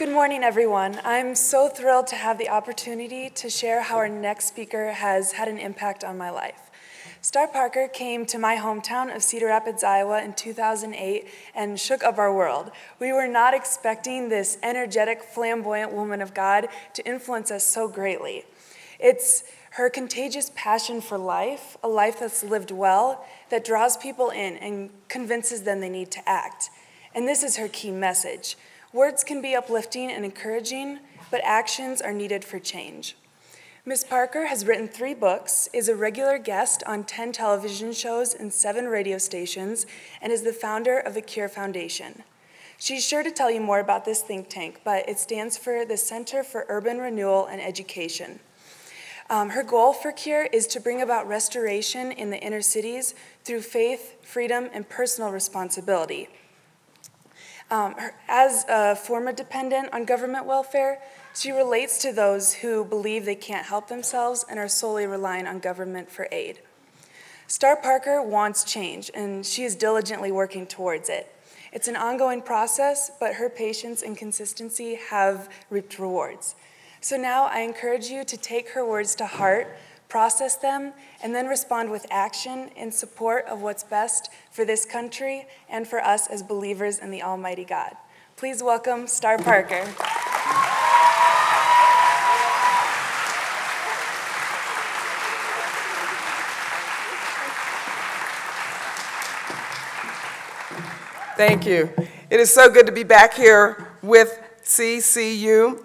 Good morning, everyone. I'm so thrilled to have the opportunity to share how our next speaker has had an impact on my life. Star Parker came to my hometown of Cedar Rapids, Iowa in 2008 and shook up our world. We were not expecting this energetic, flamboyant woman of God to influence us so greatly. It's her contagious passion for life, a life that's lived well, that draws people in and convinces them they need to act. And this is her key message. Words can be uplifting and encouraging, but actions are needed for change. Ms. Parker has written 3 books, is a regular guest on 10 television shows and 7 radio stations, and is the founder of the Cure Foundation. She's sure to tell you more about this think tank, but it stands for the Center for Urban Renewal and Education. Her goal for Cure is to bring about restoration in the inner cities through faith, freedom, and personal responsibility. As a former dependent on government welfare, she relates to those who believe they can't help themselves and are solely relying on government for aid. Star Parker wants change, and she is diligently working towards it. It's an ongoing process, but her patience and consistency have reaped rewards. So now I encourage you to take her words to heart, process them, and then respond with action in support of what's best for this country and for us as believers in the Almighty God. Please welcome Star Parker. Thank you. It is so good to be back here with CCU.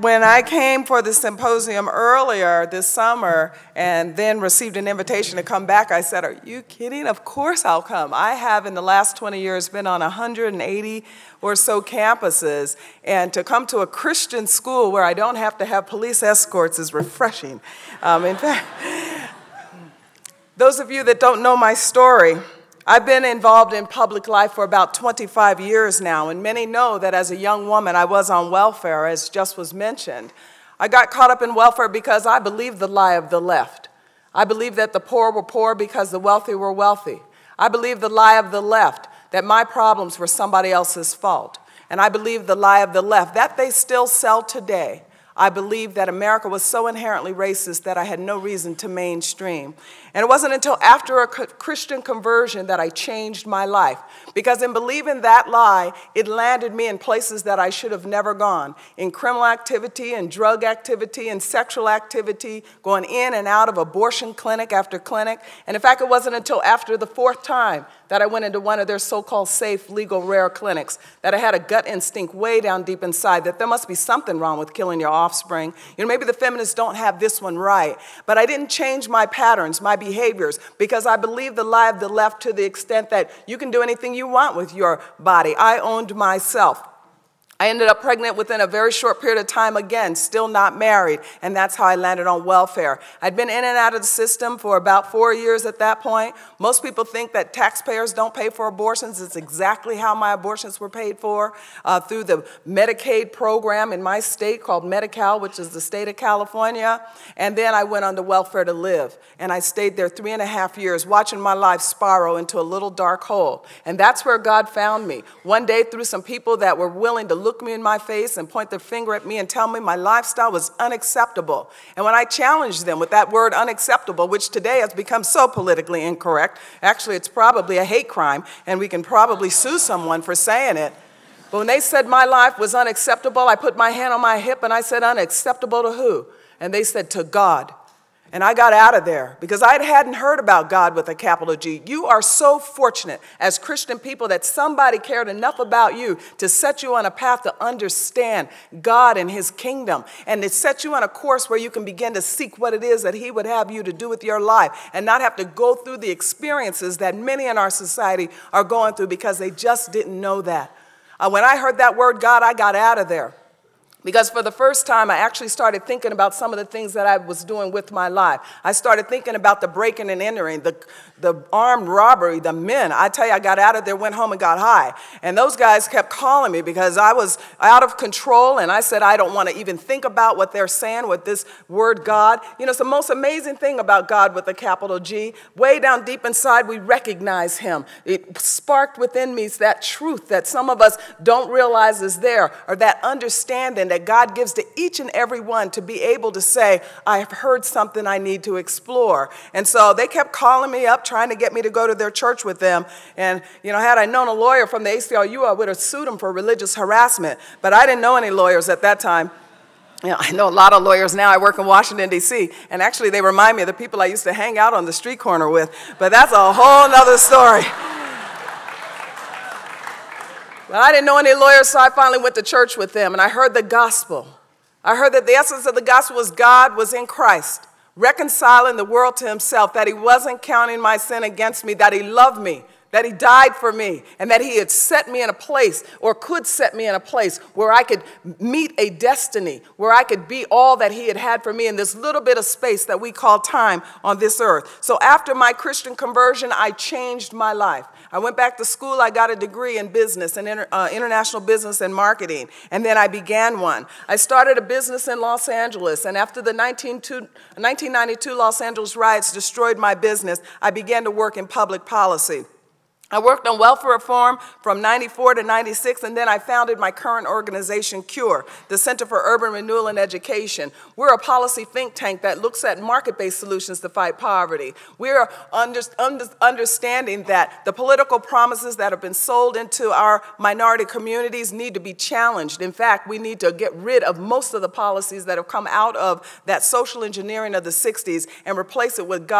When I came for the symposium earlier this summer and then received an invitation to come back, I said, "Are you kidding? Of course I'll come." I have in the last 20 years been on 180 or so campuses, and to come to a Christian school where I don't have to have police escorts is refreshing. In fact, those of you that don't know my story, I've been involved in public life for about 25 years now, and many know that as a young woman I was on welfare, as just was mentioned. I got caught up in welfare because I believed the lie of the left. I believed that the poor were poor because the wealthy were wealthy. I believed the lie of the left, that my problems were somebody else's fault. And I believed the lie of the left, that they still sell today. I believed that America was so inherently racist that I had no reason to mainstream. And it wasn't until after a Christian conversion that I changed my life. Because in believing that lie, it landed me in places that I should have never gone. In criminal activity, in drug activity, in sexual activity, going in and out of abortion clinic after clinic. And in fact, it wasn't until after the 4th time that I went into one of their so-called safe, legal, rare clinics that I had a gut instinct way down deep inside that there must be something wrong with killing your offspring. You know, maybe the feminists don't have this one right. But I didn't change my patterns, my behaviors, because I believed the lie of the left to the extent that you can do anything you want with your body. I owned myself. I ended up pregnant within a very short period of time again, still not married, and that's how I landed on welfare. I'd been in and out of the system for about 4 years at that point. Most people think that taxpayers don't pay for abortions. It's exactly how my abortions were paid for, through the Medicaid program in my state called Medi-Cal, which is the state of California. And then I went on to welfare to live, and I stayed there 3.5 years, watching my life spiral into a little dark hole. And that's where God found me. One day, through some people that were willing to look me in my face and point their finger at me and tell me my lifestyle was unacceptable. And when I challenged them with that word unacceptable, which today has become so politically incorrect, actually it's probably a hate crime, and we can probably sue someone for saying it. But when they said my life was unacceptable, I put my hand on my hip and I said, "Unacceptable to who?" And they said, "To God." And I got out of there because I hadn't heard about God with a capital G. You are so fortunate as Christian people that somebody cared enough about you to set you on a path to understand God and his kingdom, and to set you on a course where you can begin to seek what it is that he would have you to do with your life and not have to go through the experiences that many in our society are going through because they just didn't know that. When I heard that word God, I got out of there. Because for the first time, I actually started thinking about some of the things that I was doing with my life. I started thinking about the breaking and entering, the armed robbery, the men. I tell you, I got out of there, went home and got high. And those guys kept calling me because I was out of control, and I said, I don't want to even think about what they're saying with this word God. You know, it's the most amazing thing about God with a capital G. Way down deep inside, we recognize him. It sparked within me that truth that some of us don't realize is there, or that understanding that God gives to each and every one to be able to say, I have heard something I need to explore. And so they kept calling me up, trying to get me to go to their church with them. And, you know, had I known a lawyer from the ACLU, I would have sued him for religious harassment. But I didn't know any lawyers at that time. You know, I know a lot of lawyers now. I work in Washington, D.C., and actually they remind me of the people I used to hang out on the street corner with. But that's a whole nother story. But I didn't know any lawyers, so I finally went to church with them, and I heard the gospel. I heard that the essence of the gospel was God was in Christ, reconciling the world to himself, that he wasn't counting my sin against me, that he loved me, that he died for me, and that he had set me in a place, or could set me in a place, where I could meet a destiny, where I could be all that he had for me in this little bit of space that we call time on this earth. So after my Christian conversion, I changed my life. I went back to school. I got a degree in business and international business and marketing, and then I began one. I started a business in Los Angeles, and after the 1992 Los Angeles riots destroyed my business, I began to work in public policy. I worked on welfare reform from 94 to 96, and then I founded my current organization, CURE, the Center for Urban Renewal and Education. We're a policy think tank that looks at market-based solutions to fight poverty. We're understanding that the political promises that have been sold into our minority communities need to be challenged. In fact, we need to get rid of most of the policies that have come out of that social engineering of the 60s and replace it with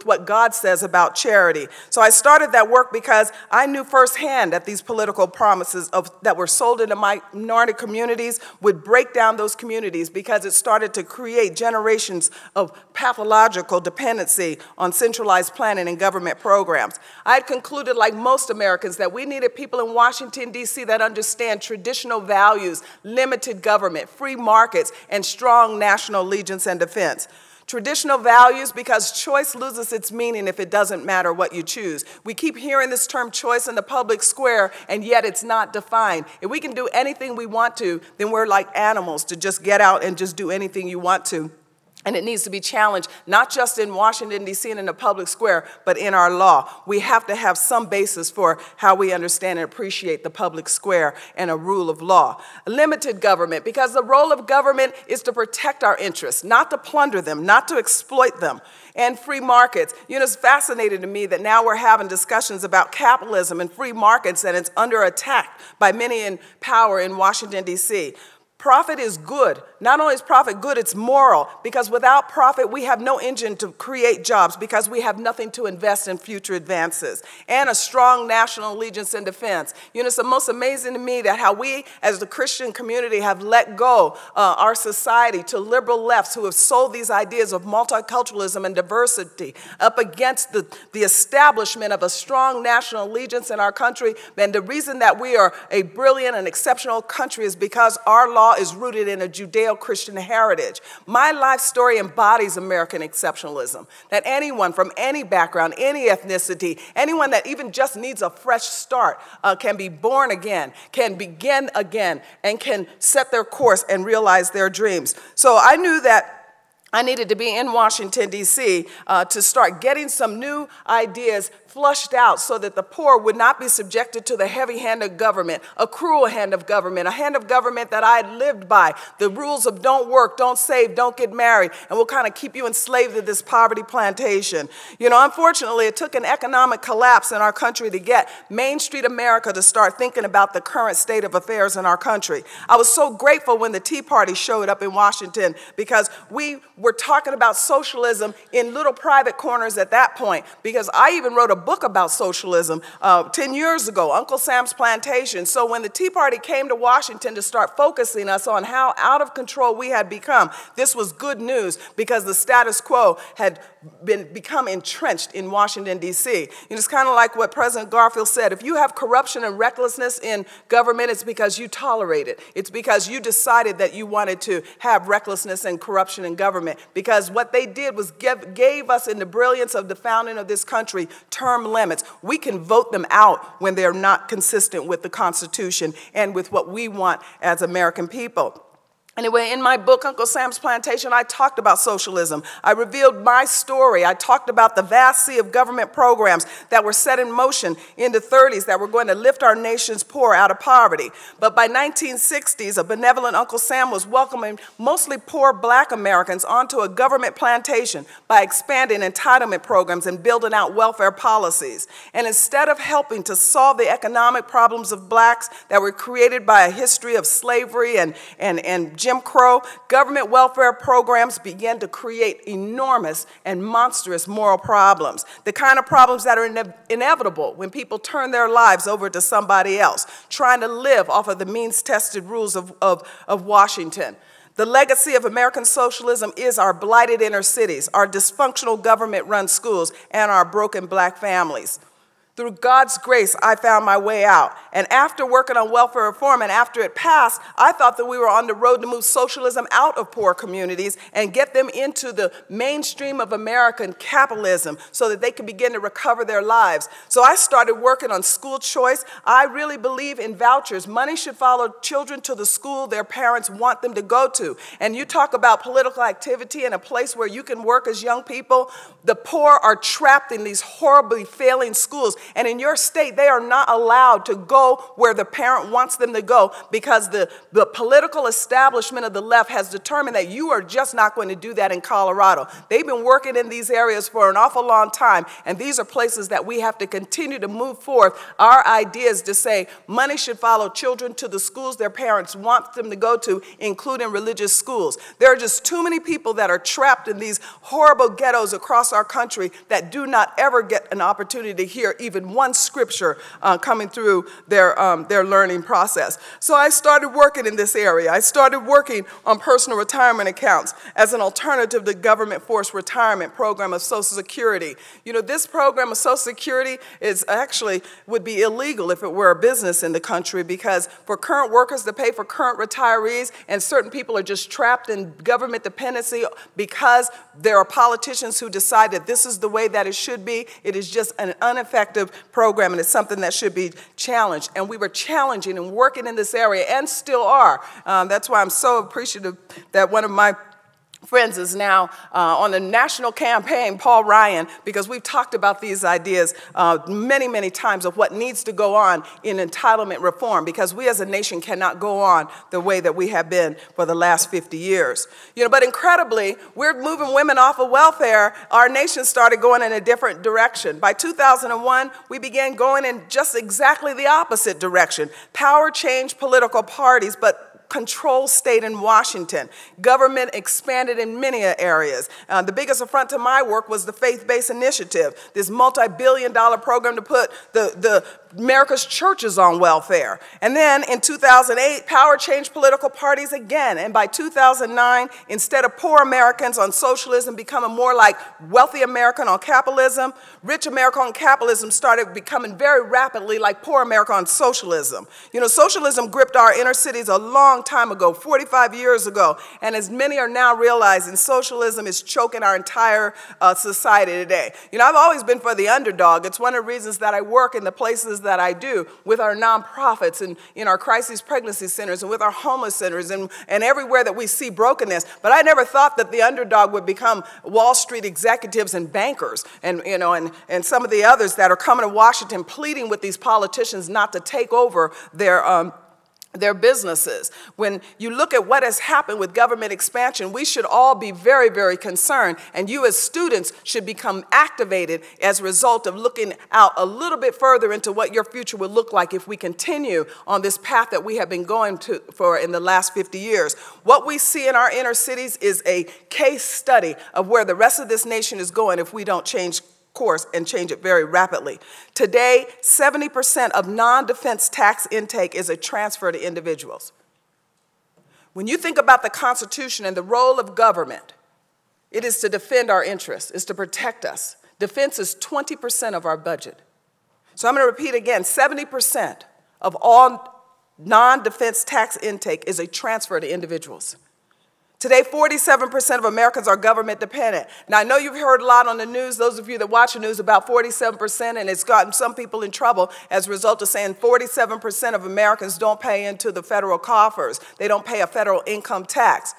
what God says about charity. So I started that work because I knew firsthand that these political promises that were sold into minority communities would break down those communities, because it started to create generations of pathological dependency on centralized planning and government programs. I had concluded, like most Americans, that we needed people in Washington, D.C. that understand traditional values, limited government, free markets, and strong national allegiance and defense. Traditional values, because choice loses its meaning if it doesn't matter what you choose. We keep hearing this term choice in the public square, and yet it's not defined. If we can do anything we want to, then we're like animals to just get out and just do anything you want to. And it needs to be challenged, not just in Washington, D.C. and in the public square, but in our law. We have to have some basis for how we understand and appreciate the public square and a rule of law. Limited government, because the role of government is to protect our interests, not to plunder them, not to exploit them. And free markets. You know, it's fascinating to me that now we're having discussions about capitalism and free markets, and it's under attack by many in power in Washington, D.C. Profit is good. Not only is profit good, it's moral, because without profit, we have no engine to create jobs, because we have nothing to invest in future advances, and a strong national allegiance and defense. You know, it's the most amazing to me that how we, as the Christian community, have let go our society to liberal lefts who have sold these ideas of multiculturalism and diversity up against the establishment of a strong national allegiance in our country. And the reason that we are a brilliant and exceptional country is because our law is rooted in a Judeo-Christian heritage. My life story embodies American exceptionalism, that anyone from any background, any ethnicity, anyone that even just needs a fresh start can be born again, can begin again, and can set their course and realize their dreams. So I knew that I needed to be in Washington, D.C. To start getting some new ideas flushed out so that the poor would not be subjected to the heavy hand of government, a cruel hand of government, a hand of government that I had lived by. The rules of don't work, don't save, don't get married, and will kind of keep you enslaved to this poverty plantation. You know, unfortunately, it took an economic collapse in our country to get Main Street America to start thinking about the current state of affairs in our country. I was so grateful when the Tea Party showed up in Washington, because we were talking about socialism in little private corners at that point, because I even wrote a book about socialism 10 years ago, Uncle Sam's Plantation. So when the Tea Party came to Washington to start focusing us on how out of control we had become, this was good news, because the status quo had become entrenched in Washington, D.C. It's kind of like what President Garfield said: if you have corruption and recklessness in government, it's because you tolerate it. It's because you decided that you wanted to have recklessness and corruption in government, because what they did was gave us, in the brilliance of the founding of this country, term limits. We can vote them out when they're not consistent with the Constitution and with what we want as American people. Anyway, in my book, Uncle Sam's Plantation, I talked about socialism. I revealed my story. I talked about the vast sea of government programs that were set in motion in the 30s that were going to lift our nation's poor out of poverty. But by 1960s, a benevolent Uncle Sam was welcoming mostly poor black Americans onto a government plantation by expanding entitlement programs and building out welfare policies. And instead of helping to solve the economic problems of blacks that were created by a history of slavery and Jim Crow, government welfare programs began to create enormous and monstrous moral problems, the kind of problems that are inevitable when people turn their lives over to somebody else, trying to live off of the means-tested rules of Washington. The legacy of American socialism is our blighted inner cities, our dysfunctional government-run schools, and our broken black families. Through God's grace, I found my way out. And after working on welfare reform and after it passed, I thought that we were on the road to move socialism out of poor communities and get them into the mainstream of American capitalism so that they could begin to recover their lives. So I started working on school choice. I really believe in vouchers. Money should follow children to the school their parents want them to go to. And you talk about political activity in a place where you can work as young people. The poor are trapped in these horribly failing schools. And in your state, they are not allowed to go where the parent wants them to go, because the political establishment of the left has determined that you are just not going to do that in Colorado. They've been working in these areas for an awful long time, and these are places that we have to continue to move forth our ideas to say money should follow children to the schools their parents want them to go to, including religious schools. There are just too many people that are trapped in these horrible ghettos across our country that do not ever get an opportunity to hear even one scripture coming through their learning process. So I started working in this area. I started working on personal retirement accounts as an alternative to government forced retirement program of Social Security. This program of Social Security would be illegal if it were a business in the country, because for current workers to pay for current retirees, and certain people are just trapped in government dependency because there are politicians who decide that this is the way that it should be. It is just an ineffective program, and it's something that should be challenged. And we were challenging and working in this area, and still are. That's why I'm so appreciative that one of my friends is now on the national campaign, Paul Ryan, because we've talked about these ideas many, many times of what needs to go on in entitlement reform, because we as a nation cannot go on the way that we have been for the last 50 years. But incredibly, we're moving women off of welfare. Our nation started going in a different direction. By 2001, we began going in just exactly the opposite direction. Power changed political parties, but control stayed in Washington. Government expanded in many areas. The biggest affront to my work was the faith-based initiative, this multi-billion-dollar program to put America's churches on welfare. And then in 2008, power changed political parties again. And by 2009, instead of poor Americans on socialism becoming more like wealthy American on capitalism, rich America on capitalism started becoming very rapidly like poor America on socialism. Socialism gripped our inner cities a long time ago, 45 years ago. And as many are now realizing, socialism is choking our entire society today. I've always been for the underdog. It's one of the reasons that I work in the places that I do with our nonprofits and in our crisis pregnancy centers and with our homeless centers and everywhere that we see brokenness. But I never thought that the underdog would become Wall Street executives and bankers and some of the others that are coming to Washington pleading with these politicians not to take over their businesses. When you look at what has happened with government expansion, we should all be very, very concerned, and you as students should become activated as a result of looking out a little bit further into what your future will look like if we continue on this path that we have been going for in the last 50 years. What we see in our inner cities is a case study of where the rest of this nation is going if we don't change course and change it very rapidly. Today, 70% of non-defense tax intake is a transfer to individuals. When you think about the Constitution and the role of government, it is to defend our interests, is to protect us. Defense is 20% of our budget. So I'm going to repeat again, 70% of all non-defense tax intake is a transfer to individuals. Today, 47% of Americans are government dependent. Now, I know you've heard a lot on the news, those of you that watch the news, about 47%, and it's gotten some people in trouble as a result of saying 47% of Americans don't pay into the federal coffers. They don't pay a federal income tax.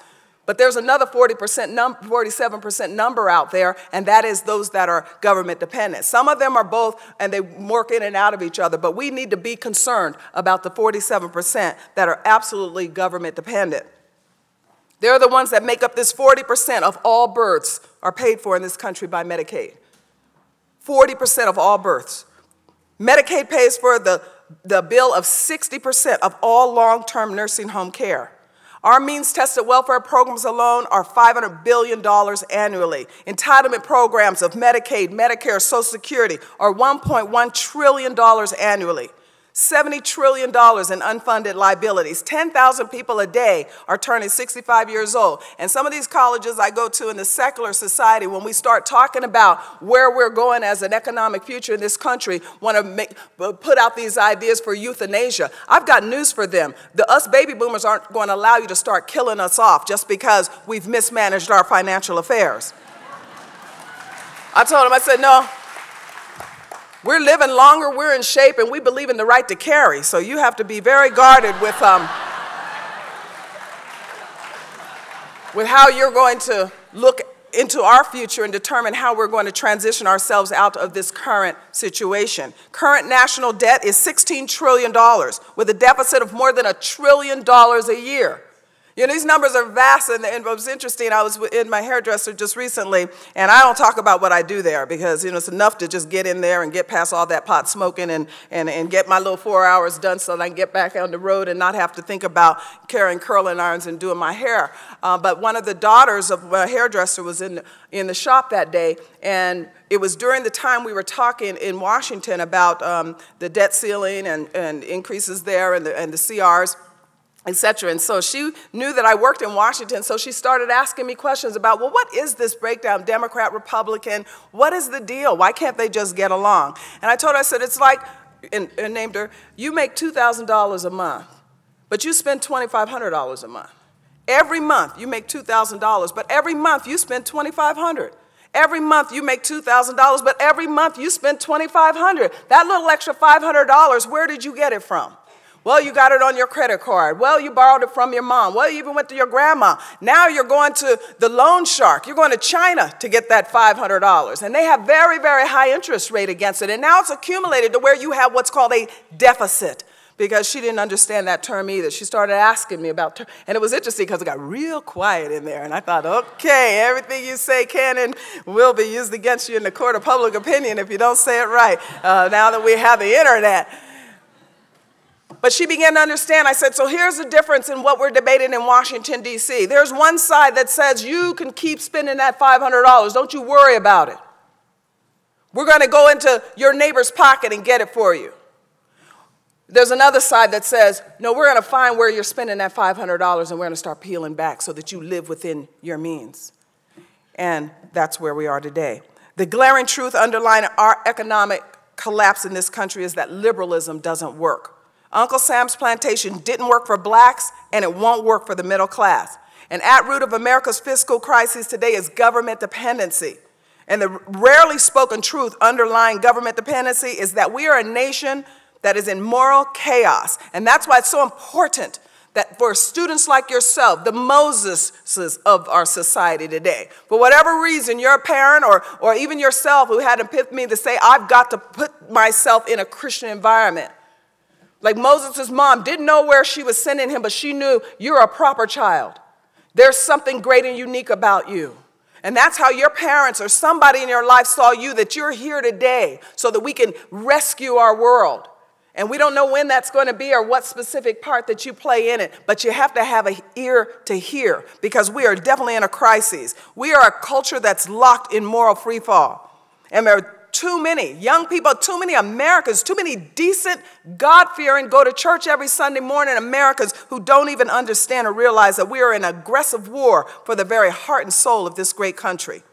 But there's another 47% number out there, and that is those that are government dependent. Some of them are both, and they work in and out of each other, but we need to be concerned about the 47% that are absolutely government dependent. They're the ones that make up this 40% of all births are paid for in this country by Medicaid. 40% of all births. Medicaid pays for the bill of 60% of all long-term nursing home care. Our means-tested welfare programs alone are $500 billion annually. Entitlement programs of Medicaid, Medicare, Social Security are $1.1 trillion annually. $70 trillion in unfunded liabilities. 10,000 people a day are turning 65 years old. And some of these colleges I go to in the secular society, when we start talking about where we're going as an economic future in this country, want to put out these ideas for euthanasia. I've got news for them. Us baby boomers aren't going to allow you to start killing us off just because we've mismanaged our financial affairs. I told them, I said, no. We're living longer, we're in shape, and we believe in the right to carry. So you have to be very guarded with how you're going to look into our future and determine how we're going to transition ourselves out of this current situation. Current national debt is $16 trillion, with a deficit of more than $1 trillion a year. You know, these numbers are vast, and it was interesting. I was in my hairdresser just recently, and I don't talk about what I do there because, you know, it's enough to just get in there and get past all that pot smoking and get my little 4 hours done so that I can get back on the road and not have to think about carrying curling irons and doing my hair. But one of the daughters of a hairdresser was in the shop that day, and it was during the time we were talking in Washington about the debt ceiling and increases there and the CRs, etc. And so she knew that I worked in Washington, so she started asking me questions about, well, what is this breakdown, Democrat, Republican? What is the deal? Why can't they just get along? And I told her, I said, it's like, and named her, you make $2,000 a month, but you spend $2,500 a month. Every month you make $2,000, but every month you spend $2,500. Every month you make $2,000, but every month you spend $2,500. That little extra $500, where did you get it from? Well, you got it on your credit card. Well, you borrowed it from your mom. Well, you even went to your grandma. Now you're going to the loan shark. You're going to China to get that $500. And they have very, very high interest rate against it. And now it's accumulated to where you have what's called a deficit. Because she didn't understand that term either. She started asking me about term. And it was interesting because it got real quiet in there. And I thought, okay, everything you say can and will be used against you in the court of public opinion if you don't say it right, now that we have the internet. But she began to understand. I said, so here's the difference in what we're debating in Washington, D.C. There's one side that says you can keep spending that $500. Don't you worry about it. We're going to go into your neighbor's pocket and get it for you. There's another side that says, no, we're going to find where you're spending that $500 and we're going to start peeling back so that you live within your means. And that's where we are today. The glaring truth underlying our economic collapse in this country is that liberalism doesn't work. Uncle Sam's plantation didn't work for blacks, and it won't work for the middle class. And at root of America's fiscal crisis today is government dependency. And the rarely spoken truth underlying government dependency is that we are a nation that is in moral chaos. And that's why it's so important that for students like yourself, the Moseses of our society today, for whatever reason, you're a parent or even yourself who had an epiphany to say, I've got to put myself in a Christian environment. Like Moses' mom didn't know where she was sending him, but she knew you're a proper child. There's something great and unique about you. And that's how your parents or somebody in your life saw you, that you're here today so that we can rescue our world. And we don't know when that's going to be or what specific part that you play in it, but you have to have an ear to hear, because we are definitely in a crisis. We are a culture that's locked in moral freefall. And there are too many young people, too many Americans, too many decent, God-fearing, go to church every Sunday morning Americans who don't even understand or realize that we are in aggressive war for the very heart and soul of this great country.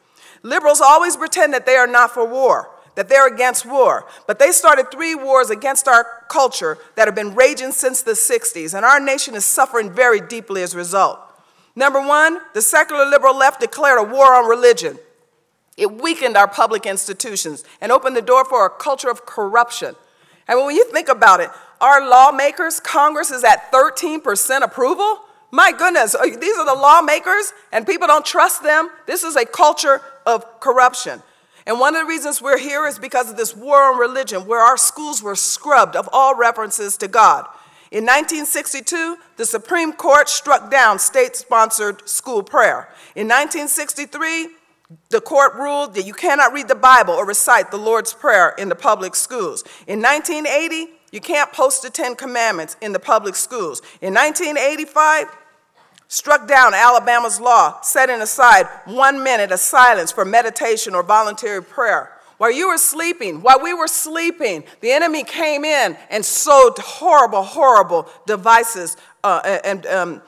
Liberals always pretend that they are not for war, that they're against war. But they started 3 wars against our culture that have been raging since the 60s, and our nation is suffering very deeply as a result. Number 1, the secular liberal left declared a war on religion. It weakened our public institutions and opened the door for a culture of corruption. And when you think about it, our lawmakers, Congress is at 13% approval. My goodness, these are the lawmakers and people don't trust them. This is a culture of corruption. And one of the reasons we're here is because of this war on religion, where our schools were scrubbed of all references to God. In 1962, the Supreme Court struck down state-sponsored school prayer. In 1963, the court ruled that you cannot read the Bible or recite the Lord's Prayer in the public schools. In 1980, you can't post the 10 Commandments in the public schools. In 1985, struck down Alabama's law setting aside 1 minute of silence for meditation or voluntary prayer. While you were sleeping, while we were sleeping, the enemy came in and sowed horrible, horrible devices of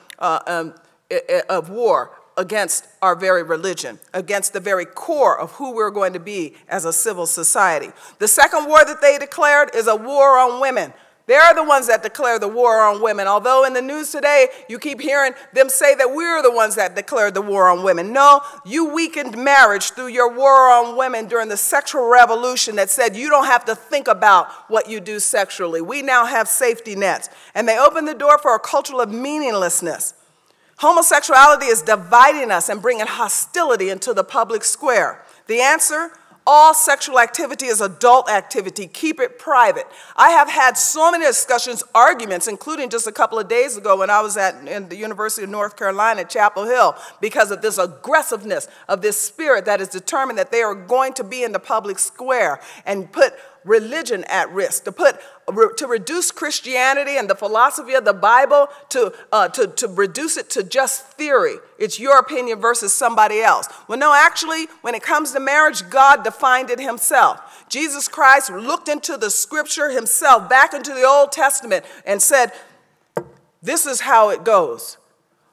war against our very religion, against the very core of who we're going to be as a civil society. The second war that they declared is a war on women. They're the ones that declare the war on women. Although in the news today, you keep hearing them say that we're the ones that declared the war on women. No, you weakened marriage through your war on women during the sexual revolution that said you don't have to think about what you do sexually. We now have safety nets. And they opened the door for a culture of meaninglessness. Homosexuality is dividing us and bringing hostility into the public square. The answer? All sexual activity is adult activity. Keep it private. I have had so many discussions, arguments, including just a couple of days ago when I was in the University of North Carolina at Chapel Hill, because of this aggressiveness of this spirit that is determined that they are going to be in the public square and put religion at risk, to reduce Christianity and the philosophy of the Bible to reduce it to just theory. It's your opinion versus somebody else. Well, no, actually, when it comes to marriage, God defined it himself. Jesus Christ looked into the scripture himself, back into the Old Testament, and said, this is how it goes.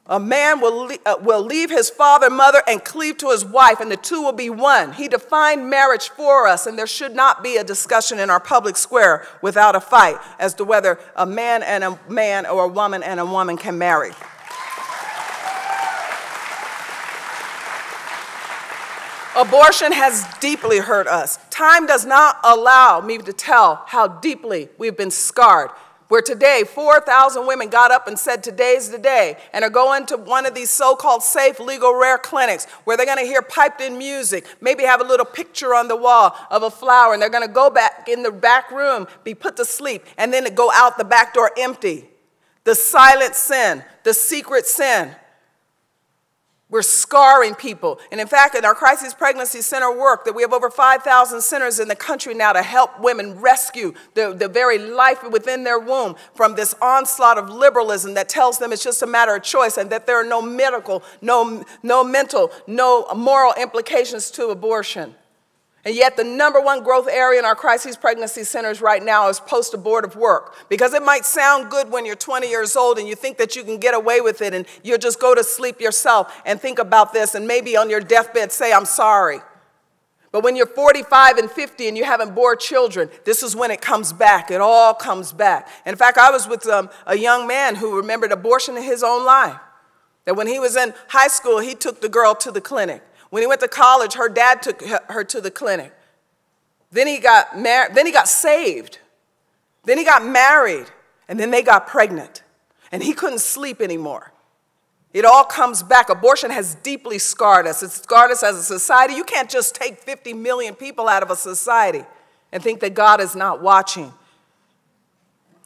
A man will leave his father and mother and cleave to his wife, and the two will be one. He defined marriage for us, and there should not be a discussion in our public square without a fight as to whether a man and a man or a woman and a woman can marry. Abortion has deeply hurt us. Time does not allow me to tell how deeply we've been scarred. Where today, 4,000 women got up and said, today's the day, and are going to one of these so-called safe, legal, rare clinics where they're going to hear piped-in music, maybe have a little picture on the wall of a flower, and they're going to go back in the back room, be put to sleep, and then go out the back door empty. The silent sin, the secret sin. We're scarring people. And in fact, in our Crisis Pregnancy Center work, that we have over 5,000 centers in the country now to help women rescue the very life within their womb from this onslaught of liberalism that tells them it's just a matter of choice and that there are no medical, no mental, no moral implications to abortion. And yet the #1 growth area in our crisis pregnancy centers right now is post-abortive work. Because it might sound good when you're 20 years old and you think that you can get away with it and you'll just go to sleep yourself and think about this and maybe on your deathbed say, I'm sorry. But when you're 45 and 50 and you haven't bore children, this is when it comes back. It all comes back. And in fact, I was with a young man who remembered abortion in his own life. That when he was in high school, he took the girl to the clinic. When he went to college, her dad took her to the clinic. Then he got married. Then he got saved. Then he got married. And then they got pregnant. And he couldn't sleep anymore. It all comes back. Abortion has deeply scarred us. It's scarred us as a society. You can't just take 50 million people out of a society and think that God is not watching.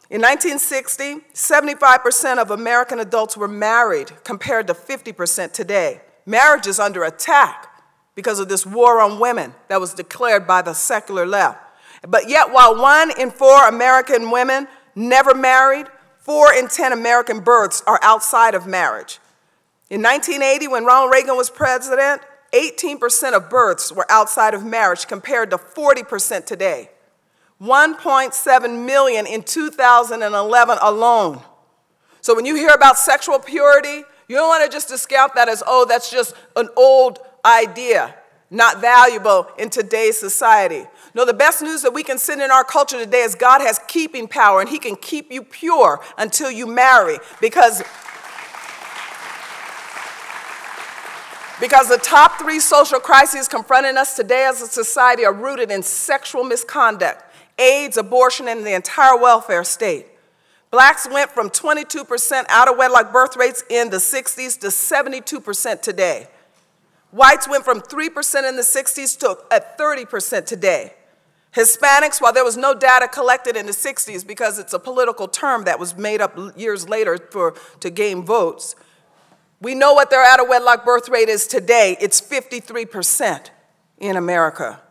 In 1960, 75% of American adults were married, compared to 50% today. Marriage is under attack because of this war on women that was declared by the secular left. But yet, while 1 in 4 American women never married, 4 in 10 American births are outside of marriage. In 1980, when Ronald Reagan was president, 18% of births were outside of marriage, compared to 40% today. 1.7 million in 2011 alone. So when you hear about sexual purity, you don't want to just discount that as, oh, that's just an old idea, not valuable in today's society. No, the best news that we can send in our culture today is God has keeping power, and he can keep you pure until you marry, because the top 3 social crises confronting us today as a society are rooted in sexual misconduct, AIDS, abortion, and the entire welfare state. Blacks went from 22% out-of-wedlock birth rates in the 60s to 72% today. Whites went from 3% in the 60s to 30% today. Hispanics, while there was no data collected in the 60s because it's a political term that was made up years later to gain votes, we know what their out-of-wedlock birth rate is today. It's 53% in America.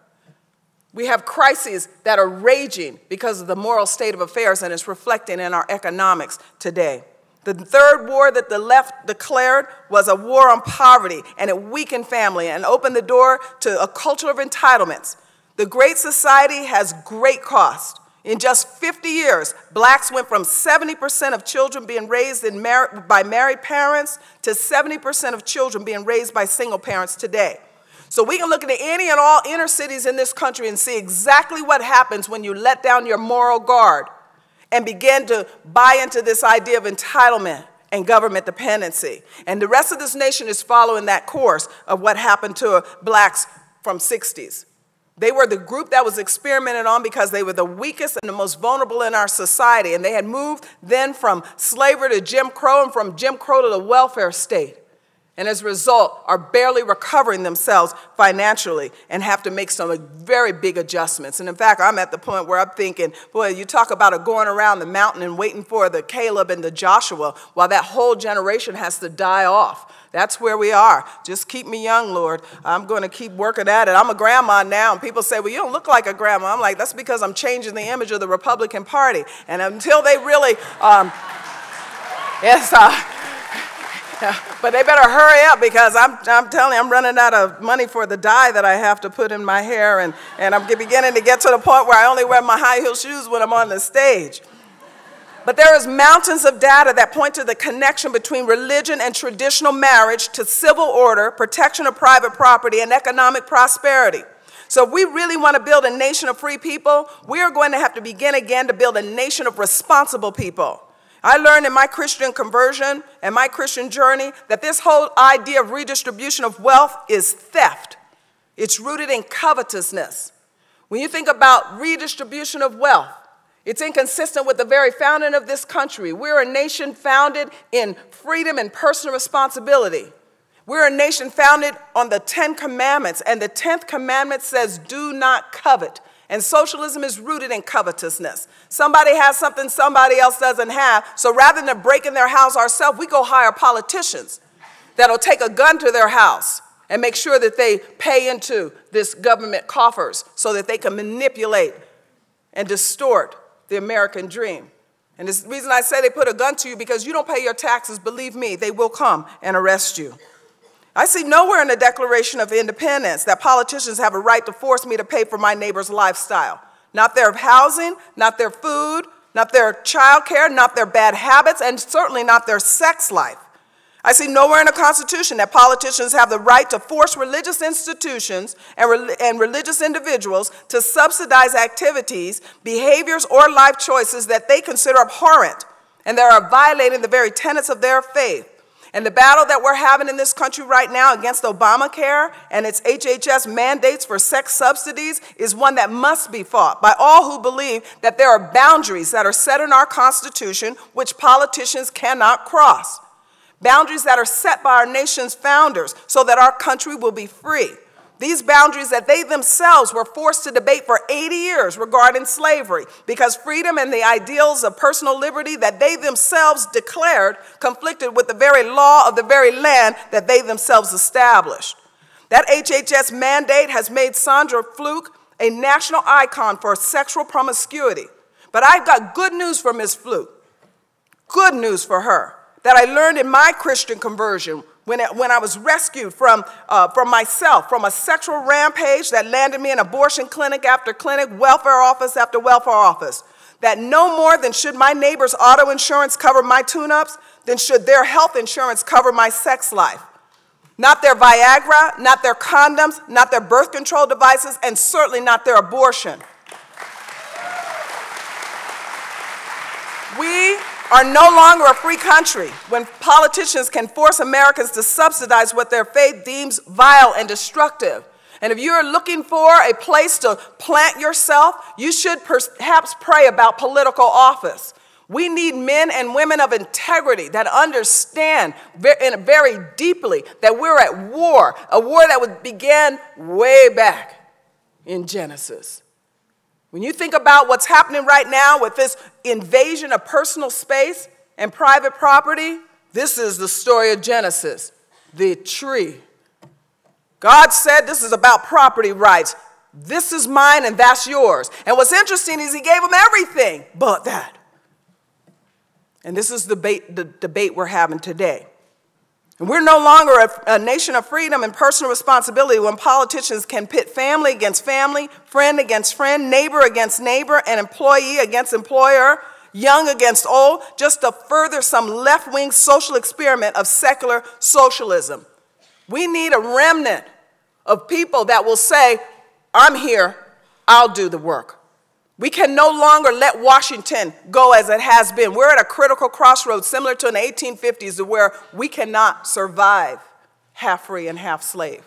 We have crises that are raging because of the moral state of affairs, and it's reflecting in our economics today. The third war that the left declared was a war on poverty, and it weakened family and opened the door to a culture of entitlements. The Great Society has great cost. In just 50 years, blacks went from 70% of children being raised by married parents to 70% of children being raised by single parents today. So we can look at any and all inner cities in this country and see exactly what happens when you let down your moral guard and begin to buy into this idea of entitlement and government dependency. And the rest of this nation is following that course of what happened to blacks from 60s. They were the group that was experimented on because they were the weakest and the most vulnerable in our society. And they had moved then from slavery to Jim Crow, and from Jim Crow to the welfare state. And as a result, are barely recovering themselves financially and have to make some very big adjustments. And in fact, I'm at the point where I'm thinking, boy, you talk about going around the mountain and waiting for the Caleb and the Joshua, while that whole generation has to die off. That's where we are. Just keep me young, Lord. I'm going to keep working at it. I'm a grandma now, and people say, well, you don't look like a grandma. I'm like, that's because I'm changing the image of the Republican Party. And until they really, but they better hurry up, because I'm telling you, I'm running out of money for the dye that I have to put in my hair, and I'm beginning to get to the point where I only wear my high heel shoes when I'm on the stage. But there is mountains of data that point to the connection between religion and traditional marriage to civil order, protection of private property, and economic prosperity. So if we really want to build a nation of free people, we are going to have to begin again to build a nation of responsible people. I learned in my Christian conversion and my Christian journey that this whole idea of redistribution of wealth is theft. It's rooted in covetousness. When you think about redistribution of wealth, it's inconsistent with the very founding of this country. We're a nation founded in freedom and personal responsibility. We're a nation founded on the 10 Commandments, and the 10th commandment says, do not covet. And socialism is rooted in covetousness. Somebody has something somebody else doesn't have, so rather than breaking their house ourselves, we go hire politicians that'll take a gun to their house and make sure that they pay into this government coffers so that they can manipulate and distort the American dream. And the reason I say they put a gun to you, because you don't pay your taxes, believe me, they will come and arrest you. I see nowhere in the Declaration of Independence that politicians have a right to force me to pay for my neighbor's lifestyle. Not their housing, not their food, not their child care, not their bad habits, and certainly not their sex life. I see nowhere in the Constitution that politicians have the right to force religious institutions and religious individuals to subsidize activities, behaviors, or life choices that they consider abhorrent and that are violating the very tenets of their faith. And the battle that we're having in this country right now against Obamacare and its HHS mandates for sex subsidies is one that must be fought by all who believe that there are boundaries that are set in our Constitution which politicians cannot cross. Boundaries that are set by our nation's founders so that our country will be free. These boundaries that they themselves were forced to debate for 80 years regarding slavery, because freedom and the ideals of personal liberty that they themselves declared conflicted with the very law of the very land that they themselves established. That HHS mandate has made Sandra Fluke a national icon for sexual promiscuity. But I've got good news for Ms. Fluke, good news for her, that I learned in my Christian conversion when I was rescued from myself, from a sexual rampage that landed me in abortion clinic after clinic, welfare office after welfare office, that no more than should my neighbor's auto insurance cover my tune-ups, then should their health insurance cover my sex life. Not their Viagra, not their condoms, not their birth control devices, and certainly not their abortion. We are no longer a free country when politicians can force Americans to subsidize what their faith deems vile and destructive. And if you're looking for a place to plant yourself, you should perhaps pray about political office. We need men and women of integrity that understand very deeply that we're at war, a war that began way back in Genesis. When you think about what's happening right now with this invasion of personal space and private property, this is the story of Genesis, the tree. God said this is about property rights. This is mine and that's yours. And what's interesting is he gave them everything but that. And this is the debate we're having today. And we're no longer a nation of freedom and personal responsibility when politicians can pit family against family, friend against friend, neighbor against neighbor, and employee against employer, young against old, just to further some left-wing social experiment of secular socialism. We need a remnant of people that will say, I'm here, I'll do the work. We can no longer let Washington go as it has been. We're at a critical crossroads similar to in the 1850s where we cannot survive half free and half slave.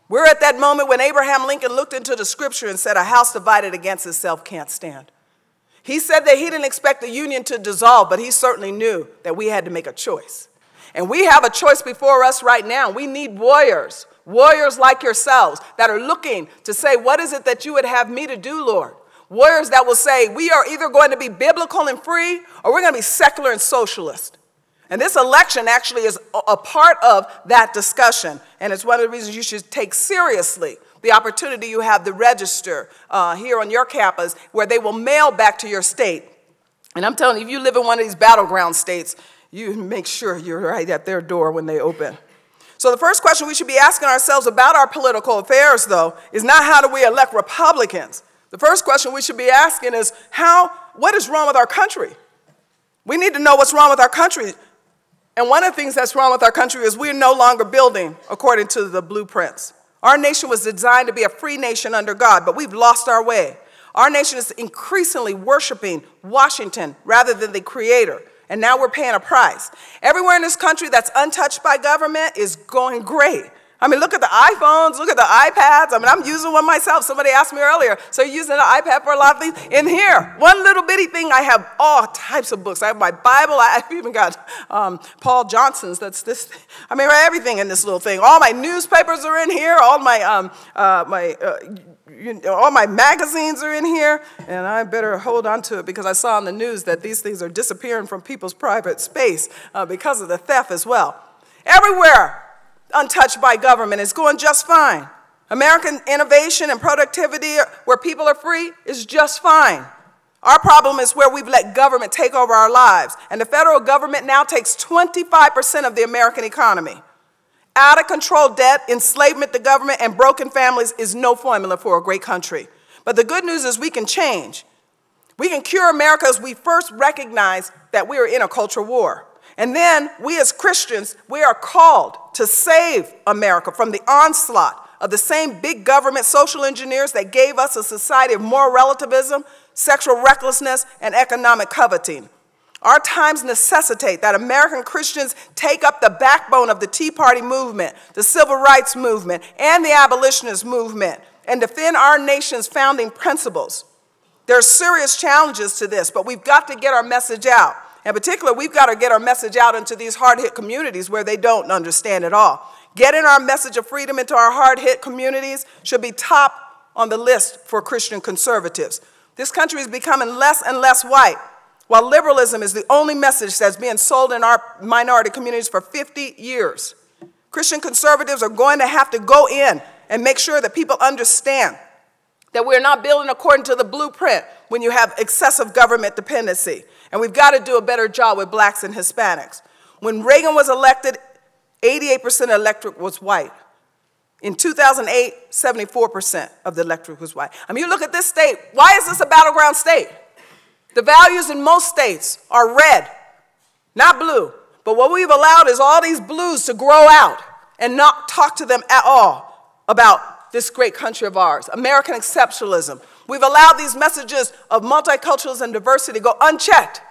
We're at that moment when Abraham Lincoln looked into the scripture and said, a house divided against itself can't stand. He said that he didn't expect the union to dissolve, but he certainly knew that we had to make a choice. And we have a choice before us right now. We need warriors, warriors like yourselves that are looking to say, what is it that you would have me to do, Lord? Warriors that will say, we are either going to be biblical and free, or we're going to be secular and socialist. And this election actually is a part of that discussion. And it's one of the reasons you should take seriously the opportunity you have to register here on your campus, where they will mail back to your state. And I'm telling you, if you live in one of these battleground states, you make sure you're right at their door when they open. So the first question we should be asking ourselves about our political affairs, though, is not how do we elect Republicans. The first question we should be asking is, what is wrong with our country? We need to know what's wrong with our country. And one of the things that's wrong with our country is we're no longer building according to the blueprints. Our nation was designed to be a free nation under God, but we've lost our way. Our nation is increasingly worshiping Washington rather than the Creator, and now we're paying a price. Everywhere in this country that's untouched by government is going great. I mean, look at the iPhones, look at the iPads. I mean, I'm using one myself. Somebody asked me earlier, so you're using an iPad for a lot of things? In here, one little bitty thing, I have all types of books. I have my Bible. I've even got Paul Johnson's. That's this. I mean, everything in this little thing. All my newspapers are in here. All my all my magazines are in here. And I better hold on to it because I saw on the news that these things are disappearing from people's private space because of the theft as well. Everywhere untouched by government is going just fine. American innovation and productivity where people are free is just fine. Our problem is where we've let government take over our lives. And the federal government now takes 25% of the American economy. Out of control debt, enslavement to government, and broken families is no formula for a great country. But the good news is we can change. We can cure America as we first recognize that we are in a cultural war. And then we as Christians, we are called to save America from the onslaught of the same big government social engineers that gave us a society of moral relativism, sexual recklessness, and economic coveting. Our times necessitate that American Christians take up the backbone of the Tea Party movement, the Civil Rights movement, and the abolitionist movement, and defend our nation's founding principles. There are serious challenges to this, but we've got to get our message out. In particular, we've got to get our message out into these hard-hit communities where they don't understand at all. Getting our message of freedom into our hard-hit communities should be top on the list for Christian conservatives. This country is becoming less and less white, while liberalism is the only message that's being sold in our minority communities for 50 years. Christian conservatives are going to have to go in and make sure that people understand that we're not building according to the blueprint when you have excessive government dependency. And we've got to do a better job with blacks and Hispanics. When Reagan was elected, 88% of the electorate was white. In 2008, 74% of the electorate was white. I mean, you look at this state, why is this a battleground state? The values in most states are red, not blue. But what we've allowed is all these blues to grow out and not talk to them at all about this great country of ours, American exceptionalism. We've allowed these messages of multiculturalism and diversity go unchecked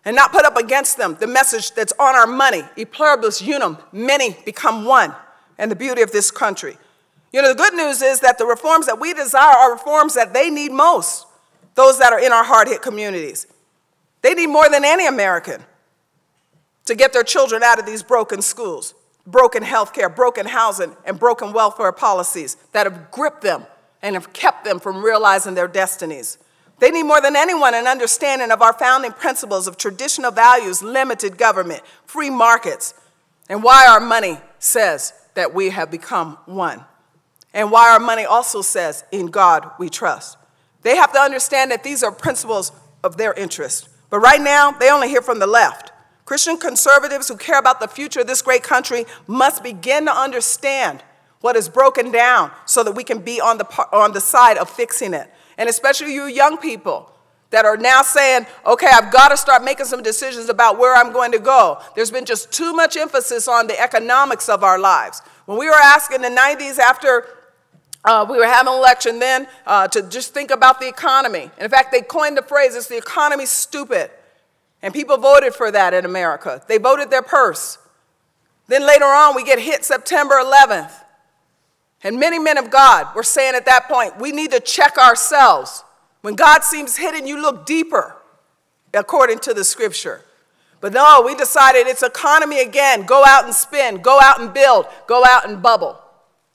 and not put up against them the message that's on our money, e pluribus unum, many become one, and the beauty of this country. You know, the good news is that the reforms that we desire are reforms that they need most, those that are in our hard-hit communities. They need more than any American to get their children out of these broken schools, broken health care, broken housing, and broken welfare policies that have gripped them and have kept them from realizing their destinies. They need more than anyone an understanding of our founding principles of traditional values, limited government, free markets, and why our money says that we have become one, and why our money also says, in God we trust. They have to understand that these are principles of their interest. But right now, they only hear from the left. Christian conservatives who care about the future of this great country must begin to understand what is broken down so that we can be on the side of fixing it. And especially you young people that are now saying, okay, I've got to start making some decisions about where I'm going to go. There's been just too much emphasis on the economics of our lives. When we were asked in the 90s after we were having an election then to just think about the economy. And in fact, they coined the phrase, it's the economy's stupid. And people voted for that in America. They voted their purse. Then later on, we get hit September 11th. And many men of God were saying at that point, we need to check ourselves. When God seems hidden, you look deeper, according to the scripture. But no, we decided it's economy again. Go out and spend, go out and build, go out and bubble.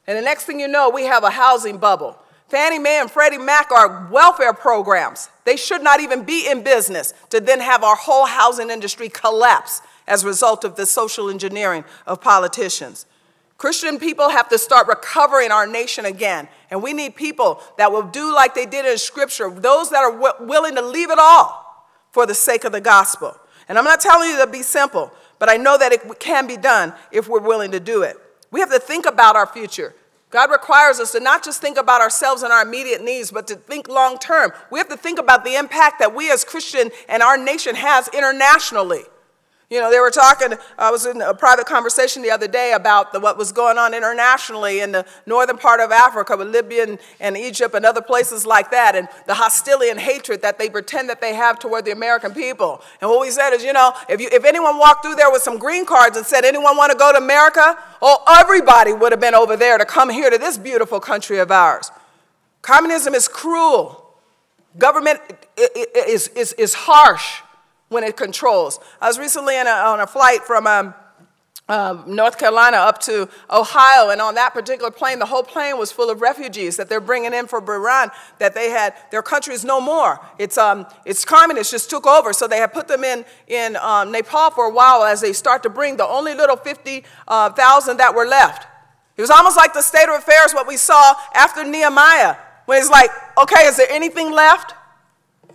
And the next thing you know, we have a housing bubble. Fannie Mae and Freddie Mac are welfare programs. They should not even be in business to then have our whole housing industry collapse as a result of the social engineering of politicians. Christian people have to start recovering our nation again. And we need people that will do like they did in Scripture, those that are willing to leave it all for the sake of the gospel. And I'm not telling you to be simple, but I know that it can be done if we're willing to do it. We have to think about our future. God requires us to not just think about ourselves and our immediate needs, but to think long term. We have to think about the impact that we as Christian and our nation has internationally. You know, they were talking, I was in a private conversation the other day about what was going on internationally in the northern part of Africa with Libya and Egypt and other places like that, and the hostility and hatred that they pretend that they have toward the American people. And what we said is, you know, if anyone walked through there with some green cards and said, anyone want to go to America? Oh, everybody would have been over there to come here to this beautiful country of ours. Communism is cruel. Government is harsh when it controls. I was recently on a flight from North Carolina up to Ohio, and on that particular plane, the whole plane was full of refugees that they're bringing in from Iran, that they had, their country is no more. It's communists just took over, so they had put them in Nepal for a while as they start to bring the only little 50,000 that were left. It was almost like the state of affairs, what we saw after Nehemiah, when it's like, okay, is there anything left?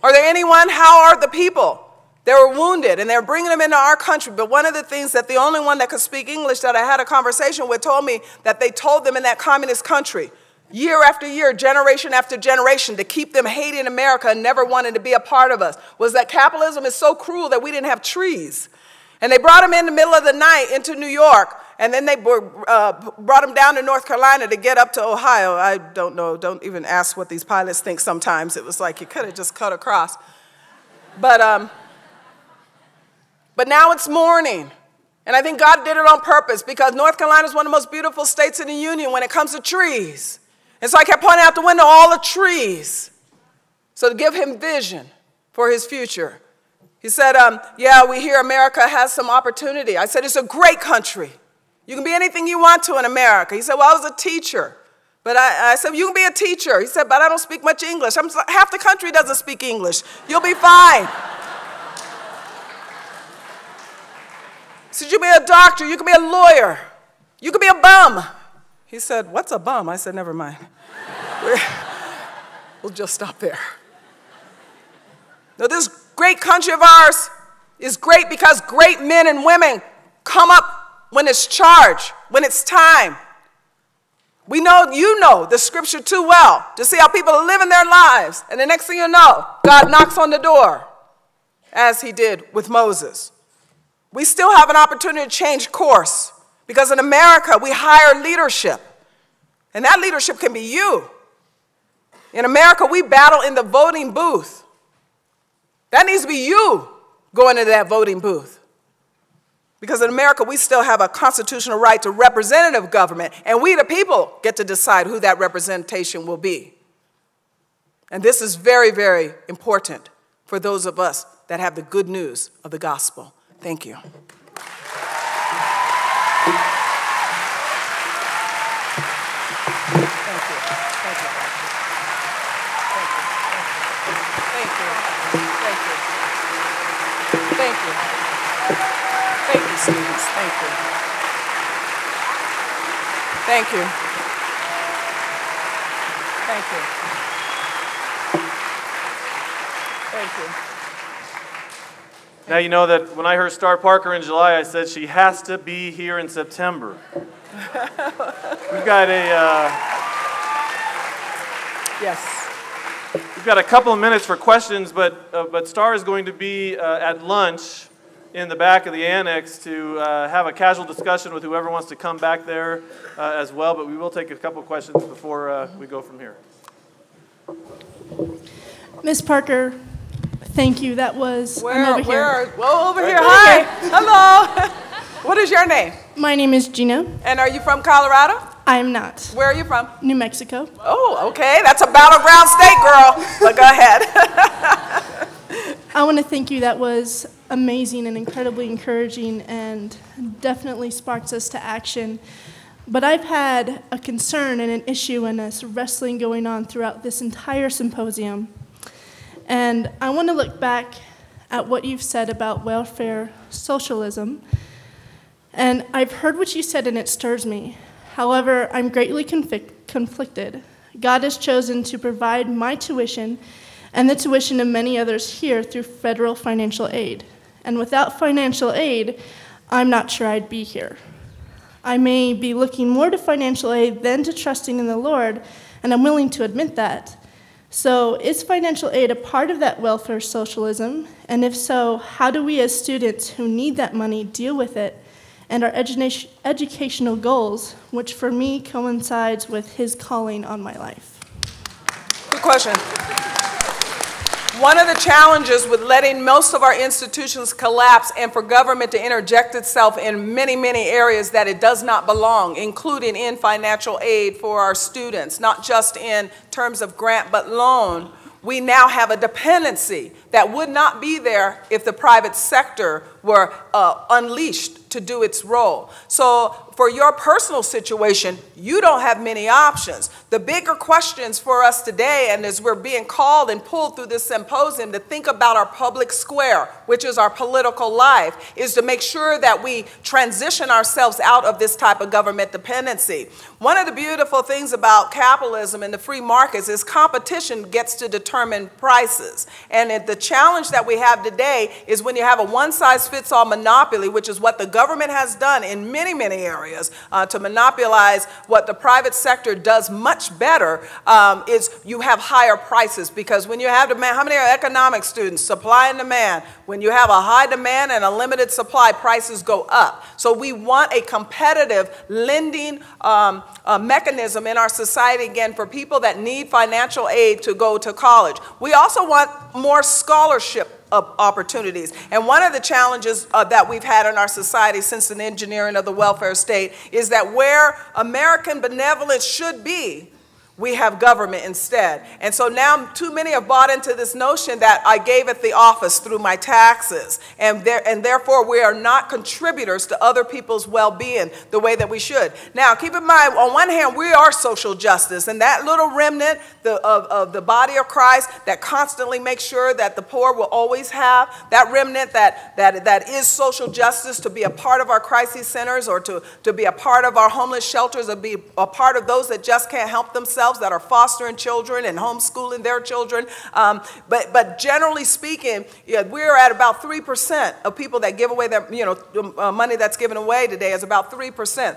Are there anyone? How are the people? They were wounded, and they're bringing them into our country. But one of the things that the only one that could speak English that I had a conversation with told me that they told them in that communist country, year after year, generation after generation, to keep them hating America and never wanting to be a part of us, was that capitalism is so cruel that we didn't have trees. And they brought them in the middle of the night into New York, and then they brought them down to North Carolina to get up to Ohio. I don't know. Don't even ask what these pilots think sometimes. It was like you could have just cut across. But now it's morning, and I think God did it on purpose because North Carolina is one of the most beautiful states in the union when it comes to trees. And so I kept pointing out the window all the trees, so to give him vision for his future. He said, yeah, we hear America has some opportunity. I said, it's a great country. You can be anything you want to in America. He said, well, I was a teacher. But I said, you can be a teacher. He said, but I don't speak much English. Half the country doesn't speak English. You'll be fine. He said, you can be a doctor. You can be a lawyer. You can be a bum. He said, what's a bum? I said, never mind. We'll just stop there. Now, this great country of ours is great because great men and women come up when it's charged, when it's time. We know, you know the scripture too well to see how people are living their lives. And the next thing you know, God knocks on the door, as he did with Moses. We still have an opportunity to change course because in America, we hire leadership. And that leadership can be you. In America, we battle in the voting booth. That needs to be you going into that voting booth. Because in America, we still have a constitutional right to representative government, and we, the people, get to decide who that representation will be. And this is very, very important for those of us that have the good news of the gospel. Thank you. Thank you. Thank you, students. Thank you. Thank you. Thank you. Thank you. Now you know that when I heard Star Parker in July, I said she has to be here in September. We've got We've got a couple of minutes for questions, but Star is going to be at lunch in the back of the annex to have a casual discussion with whoever wants to come back there as well, but we will take a couple of questions before we go from here. Ms. Parker, thank you. That was over here. Well, over here. Hi. Hello. What is your name? My name is Gina. And are you from Colorado? I am not. Where are you from? New Mexico. Oh, okay. That's a battleground state, girl. But go ahead. I want to thank you. That was amazing and incredibly encouraging and definitely sparks us to action. But I've had a concern and an issue and a wrestling going on throughout this entire symposium. And I want to look back at what you've said about welfare socialism. And I've heard what you said and it stirs me. However, I'm greatly conflicted. God has chosen to provide my tuition and the tuition of many others here through federal financial aid. And without financial aid, I'm not sure I'd be here. I may be looking more to financial aid than to trusting in the Lord, and I'm willing to admit that. So is financial aid a part of that welfare socialism? And if so, how do we as students who need that money deal with it and our educational goals, which for me coincides with his calling on my life? Good question. One of the challenges with letting most of our institutions collapse and for government to interject itself in many, many areas that it does not belong, including in financial aid for our students, not just in terms of grant but loan, we now have a dependency that would not be there if the private sector were unleashed to do its role. So for your personal situation, you don't have many options. The bigger questions for us today, and as we're being called and pulled through this symposium to think about our public square, which is our political life, is to make sure that we transition ourselves out of this type of government dependency. One of the beautiful things about capitalism and the free markets is competition gets to determine prices. And the challenge that we have today is when you have a one-size-fits-all monopoly, which is what the government has done in many, many areas to monopolize what the private sector does much better, is you have higher prices. Because when you have demand, how many are economic students? Supply and demand. When you have a high demand and a limited supply, prices go up. So we want a competitive lending mechanism in our society, again, for people that need financial aid to go to college. We also want more scholarship opportunities. And one of the challenges that we've had in our society since the engineering of the welfare state is that where American benevolence should be, we have government instead. And so now too many have bought into this notion that I gave at the office through my taxes, and therefore we are not contributors to other people's well-being the way that we should. Now, keep in mind, on one hand, we are social justice, and that little remnant of the body of Christ that constantly makes sure that the poor will always have, that remnant that is social justice, to be a part of our crisis centers, or to be a part of our homeless shelters, or be a part of those that just can't help themselves, that are fostering children and homeschooling their children. But generally speaking, we're at about 3% of people that give away their, money that's given away today is about 3%.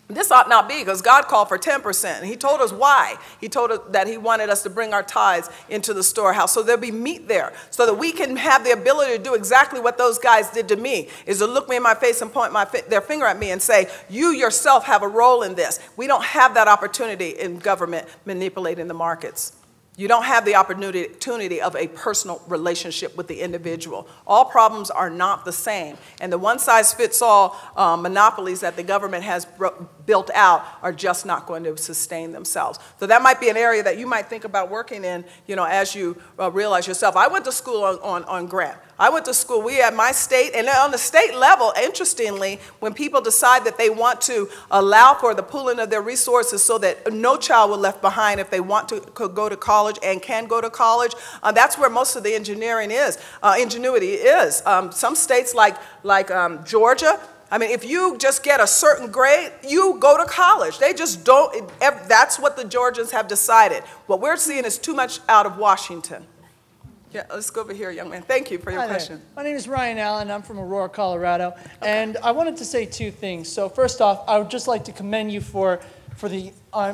This ought not be, because God called for 10%. And he told us why. He told us that he wanted us to bring our tithes into the storehouse, so there'll be meat there, so that we can have the ability to do exactly what those guys did to me, is to look me in my face and point their finger at me and say, you yourself have a role in this. We don't have that opportunity in government manipulating the markets. You don't have the opportunity of a personal relationship with the individual. All problems are not the same. And the one-size-fits-all monopolies that the government has built out are just not going to sustain themselves. So that might be an area that you might think about working in, as you realize yourself. I went to school on grant. I went to school, we at my state, and on the state level, interestingly, when people decide that they want to allow for the pooling of their resources so that no child will be left behind if they want to go to college and can go to college, that's where most of the ingenuity is. Some states like Georgia, I mean, if you just get a certain grade, you go to college. They just don't, that's what the Georgians have decided. What we're seeing is too much out of Washington. Yeah, let's go over here, young man. Thank you for your question. My name is Ryan Allen. I'm from Aurora, Colorado. And I wanted to say two things. So first off, I would just like to commend you for the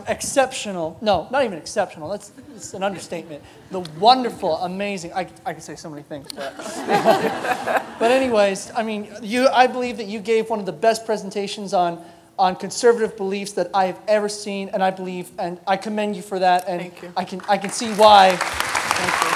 exceptional, no, not even exceptional, it's an understatement, the wonderful, amazing, I can say so many things. But anyways, I mean, I believe that you gave one of the best presentations on conservative beliefs that I have ever seen, and I commend you for that, and thank you. I can see why. Thank you.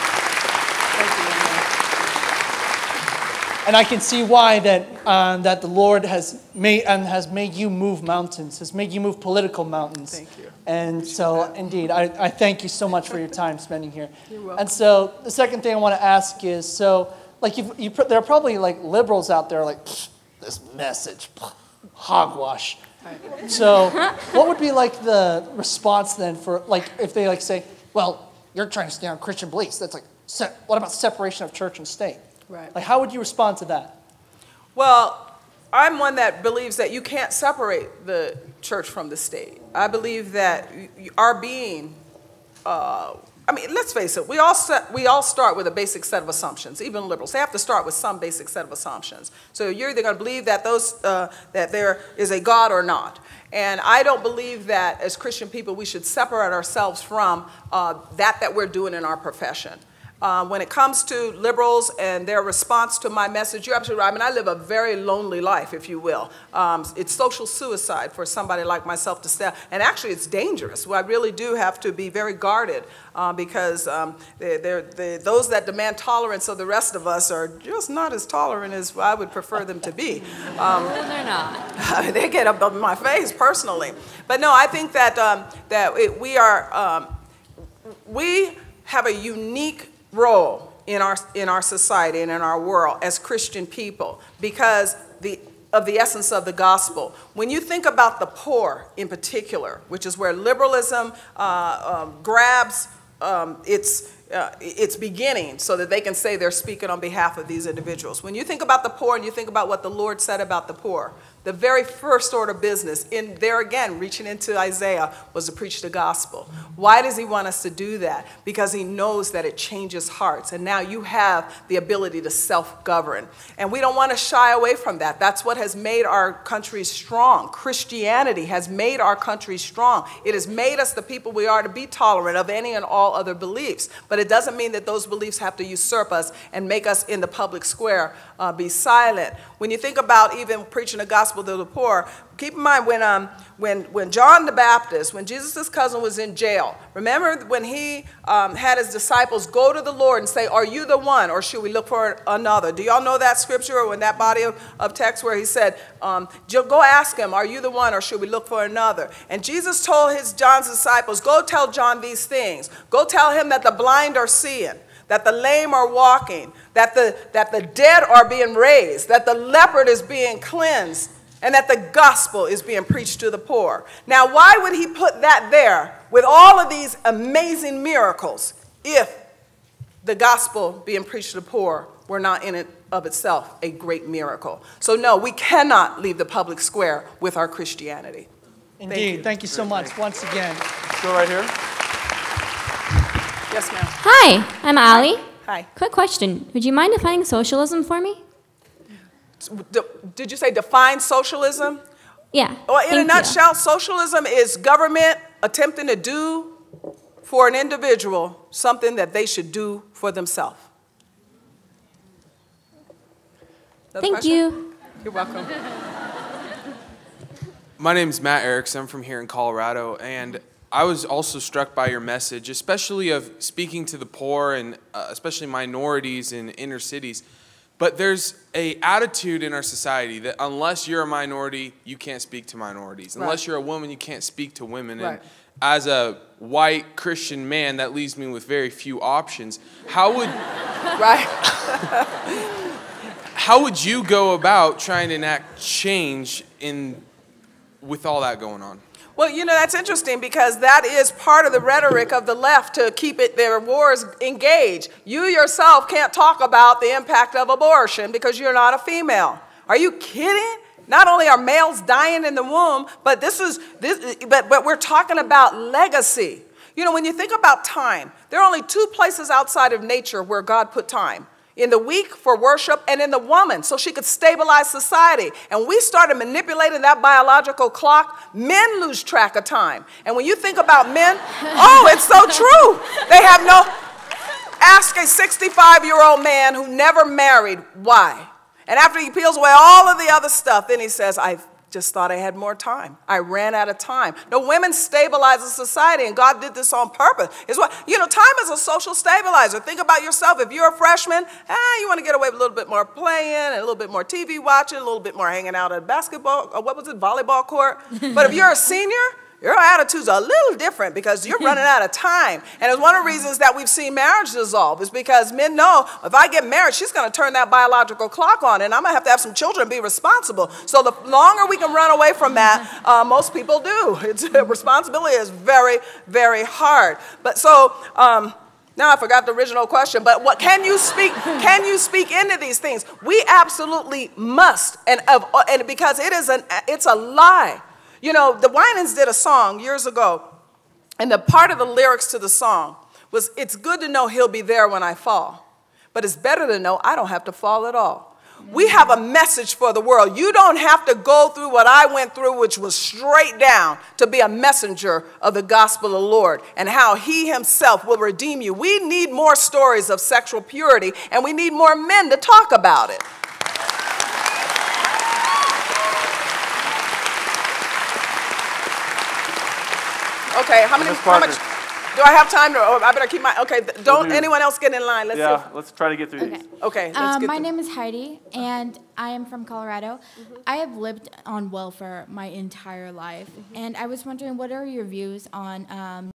And I can see why that the Lord has made you move mountains, has made you move political mountains. Thank you. And so, indeed, I thank you so much for your time spending here. You're welcome. And so, the second thing I want to ask is, so, like, there are probably like liberals out there like, this message, hogwash. Right. So, what would be like the response then for, like, if they like say, well, you're trying to stay on Christian beliefs? That's like, what about separation of church and state? Right. Like, how would you respond to that? Well, I'm one that believes that you can't separate the church from the state. I believe that our being, let's face it, we all start with a basic set of assumptions. Even liberals, they have to start with some basic set of assumptions. So you're either going to believe that that there is a God or not. And I don't believe that as Christian people we should separate ourselves from that we're doing in our profession. When it comes to liberals and their response to my message, you're absolutely right. I mean, I live a very lonely life, if you will. It's social suicide for somebody like myself to stay. And actually, it's dangerous. Well, I really do have to be very guarded because those that demand tolerance of the rest of us are just not as tolerant as I would prefer them to be. No, they're not. They get up in my face personally. But no, I think that we have a unique role in our society and in our world as Christian people because of the essence of the gospel. When you think about the poor in particular, which is where liberalism grabs its beginning so that they can say they're speaking on behalf of these individuals. When you think about the poor and you think about what the Lord said about the poor, the very first order of business, in there again, reaching into Isaiah, was to preach the gospel. Why does he want us to do that? Because he knows that it changes hearts. And now you have the ability to self-govern. And we don't want to shy away from that. That's what has made our country strong. Christianity has made our country strong. It has made us the people we are to be tolerant of any and all other beliefs. But it doesn't mean that those beliefs have to usurp us and make us in the public square be silent. When you think about even preaching the gospel gospel to the poor. Keep in mind when John the Baptist, when Jesus' cousin was in jail, remember when he had his disciples go to the Lord and say, are you the one, or should we look for another? Do y'all know that scripture or in that body of text where he said, go ask him, are you the one, or should we look for another? And Jesus told John's disciples, go tell John these things. Go tell him that the blind are seeing, that the lame are walking, that the dead are being raised, that the leopard is being cleansed, and that the gospel is being preached to the poor. Now, why would he put that there with all of these amazing miracles if the gospel being preached to the poor were not in and of itself a great miracle? So no, we cannot leave the public square with our Christianity. Indeed. Thank you so much once again. Go right here. Yes, ma'am. Hi, I'm Allie. Hi. Quick question. Would you mind defining socialism for me? Did you say define socialism? Yeah. Well, in a thank nutshell, socialism is government attempting to do for an individual something that they should do for themselves. Thank you. You're welcome. My name is Matt Erickson. I'm from here in Colorado, and I was also struck by your message, especially of speaking to the poor and especially minorities in inner cities. But there's an attitude in our society that unless you're a minority, you can't speak to minorities. Unless Right. you're a woman, you can't speak to women. Right. And as a white Christian man, that leaves me with very few options. How would Right? how would you go about trying to enact change with all that going on? Well, you know, that's interesting because that is part of the rhetoric of the left to keep their wars engaged. You yourself can't talk about the impact of abortion because you're not a female. Are you kidding? Not only are males dying in the womb, but but we're talking about legacy. You know, when you think about time, there are only two places outside of nature where God put time. In the week for worship and in the woman so she could stabilize society. And we started manipulating that biological clock. Men lose track of time. And when you think about men, oh, it's so true. They have ask a 65-year-old man who never married why. And after he peels away all of the other stuff, then he says, I just thought I had more time. I ran out of time. No, women stabilize a society, and God did this on purpose. Time is a social stabilizer. Think about yourself. If you're a freshman, you want to get away with a little bit more playing, and a little bit more TV watching, a little bit more hanging out at volleyball court. But if you're a senior, your attitude's a little different because you're running out of time. And it's one of the reasons that we've seen marriage dissolve is because men know if I get married, she's going to turn that biological clock on and I'm going to have some children and be responsible. So the longer we can run away from that, most people do. Responsibility is very, very hard. But so, now I forgot the original question, but what can you speak into these things? We absolutely must, and because it's a lie. You know, the Winans did a song years ago, and the part of the lyrics to the song was, it's good to know he'll be there when I fall, but it's better to know I don't have to fall at all. We have a message for the world. You don't have to go through what I went through, which was straight down, to be a messenger of the gospel of the Lord and how he himself will redeem you. We need more stories of sexual purity, and we need more men to talk about it. Okay, how much do I have time? I better keep my, okay, don't anyone else get in line. Let's try to get through these. Okay, let's get my name is Heidi, and I am from Colorado. I have lived on welfare my entire life, and I was wondering, what are your views on